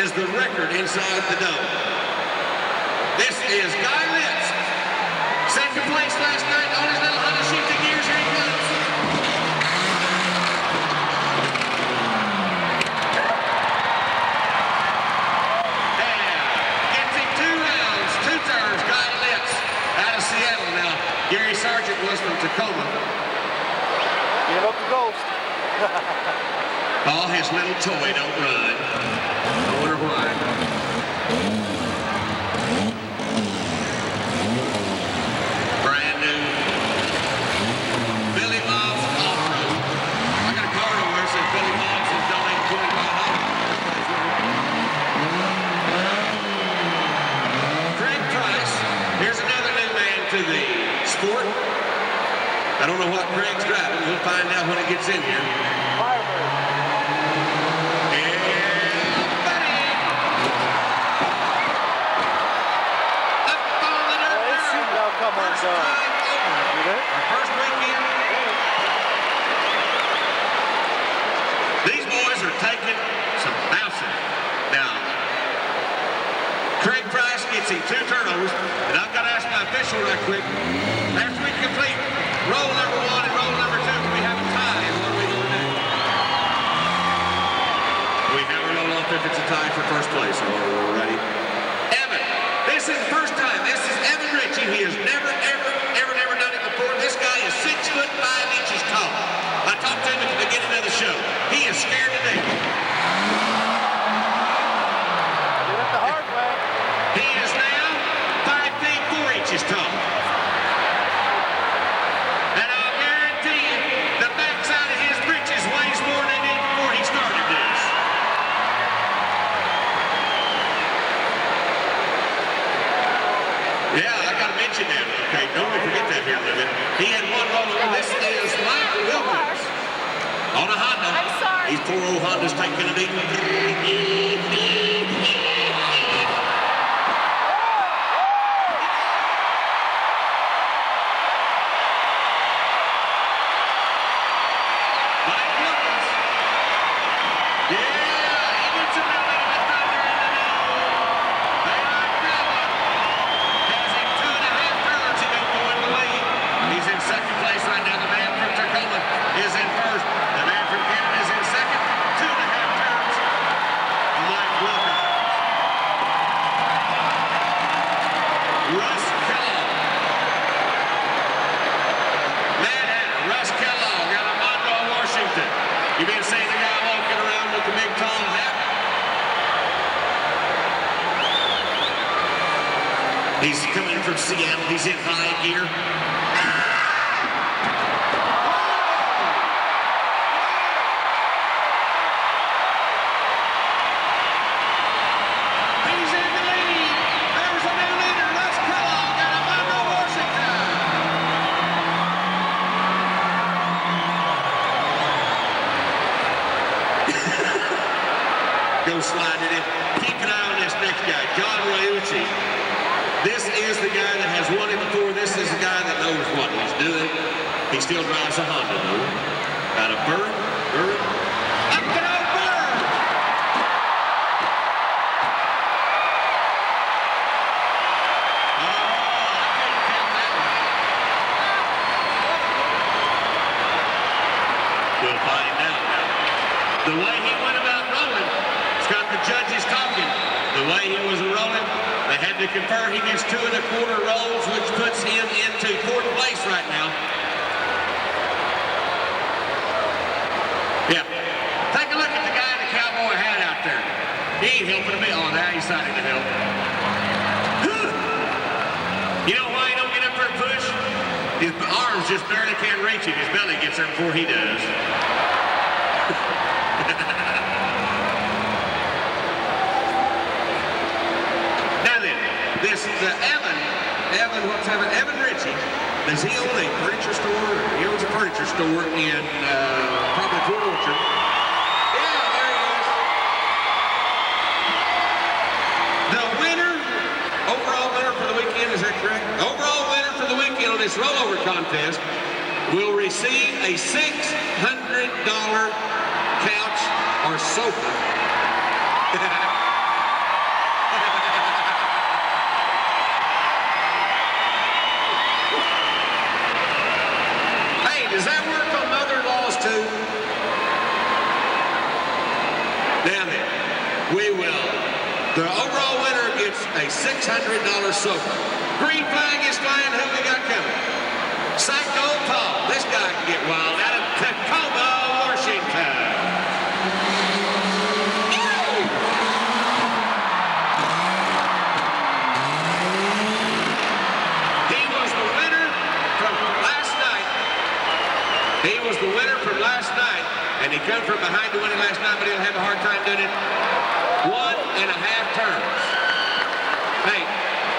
is the record inside the dome. This is Guy Litz. Second place last night on his little Honda shifting gears. Here he comes. Gets him 2 rounds, 2 turns. Guy Litz out of Seattle now. Gary Sargent was from Tacoma. Give up the ghost. Oh, his little toy don't run. I wonder why. Brand new Billy Bob's Off-Road. I got a card over there that says Billy Bob's has donated $25. Craig Price. Here's another new man to the sport. I don't know what Craig's driving. We'll find out when it gets in here. Our first weekend. These boys are taking some bouncing. Now, Craig Price gets him 2 turnovers, and I've got to ask my official right quick. After we complete roll number 1 and roll number 2, can we have a tie? And what are we going to do? We have a roll off if it's a tie for first place. So we're ready. Evan, this is the first time. This is Evan Ritchie. He has never done it before. This guy is 6 foot 5 inches tall. I talked to him at the beginning of the show. He is scared to death. Did it the hard way. He is now 5 feet 4 inches tall. And I'll guarantee you, the backside of his britches weighs more than it did before he started this. Yeah, I got to mention that. Okay, don't forget that here a little bit. He had 1 roll. This is Mike Wilkins on a Honda. I'm sorry. These poor old Hondas taking a beating. Mike Wilkins. Yeah, he gets a little bit of a thunder in the middle. They like that one. Has him 2.5 turns. He don't go in the lead. He's in second place right now. The man from Tacoma is in first. The man from Canada is in second. 2.5 turns. Mike Wilkins. Russ Kellogg. Manhattan. Russ Kellogg out of Monroe, Washington. You been seeing the guy walking around with the big tall hat? He's coming from Seattle. He's in high gear. He's in the lead. There's a new leader, Russ Kellogg out of Monroe, Washington. Go slide it in. Keep an eye on this next guy, John Rayucci. This is the guy that has won it before. This is the guy that knows what he's doing. He still drives a Honda, though. Out of Burr. Up and out of Burr! Oh, I couldn't count that one. We'll find out now. The way he went about rolling, it's got the judges talking. The way he was rolling, they had to confer. He gets 2 1/4 rolls, which puts him into 4th place right now. Yeah. Take a look at the guy in the cowboy hat out there. He ain't helping a bit. Oh, now he's starting to help. You know why he don't get up there and push? His arms just barely can't reach him. His belly gets there before he does. Now then, this is Evan Ritchie. Does he own a furniture store? He owns a furniture store in probably Port Orchard. Yeah, there he is. The winner, overall winner for the weekend, is that correct? Overall winner for the weekend on this rollover contest will receive a $600 couch or sofa. The overall winner gets a $600 sofa. Green flag is flying. Who we got coming? Psycho Paul. This guy can get wild out of Tacoma, Washington. He was the winner from last night. He was the winner from last night, and he come from behind to win it last night, but he'll have a hard time doing it. 1.5 turns. Hey,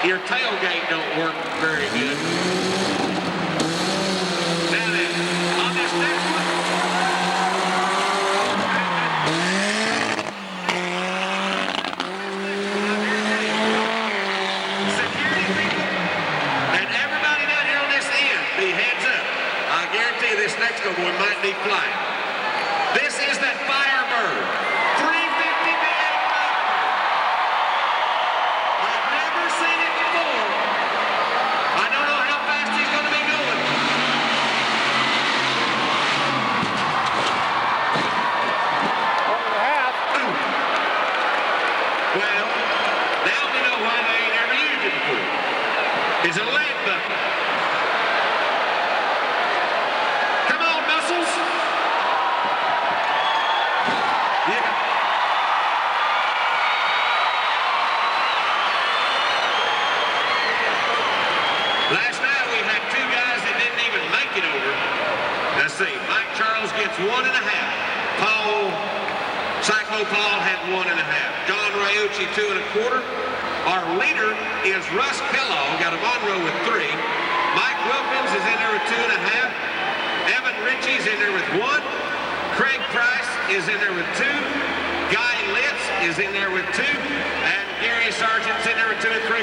your tailgate don't work very good. Now then, on this next one. Security people and everybody down here on this end, be heads up. I guarantee this next one might be flying. This is that Firebird. 350 big Firebird. I've never seen it before. I don't know how fast he's going to be going. 1.5. Well, now we know why they ain't ever used it before. It's a leg bucket. Come on, muscles. Yeah. Last night we had two guys that didn't even make it over. Let's see. Mike Charles gets 1.5. Psycho Paul had 1.5. John Rayucci 2.25. Our leader is Russ Kellogg out of Monroe with 3. Mike Wilkins is in there with 2.5. Evan Ritchie's in there with 1. Craig Price is in there with 2. Guy Litz is in there with 2. And Gary Sargent's in there with 2 and 3.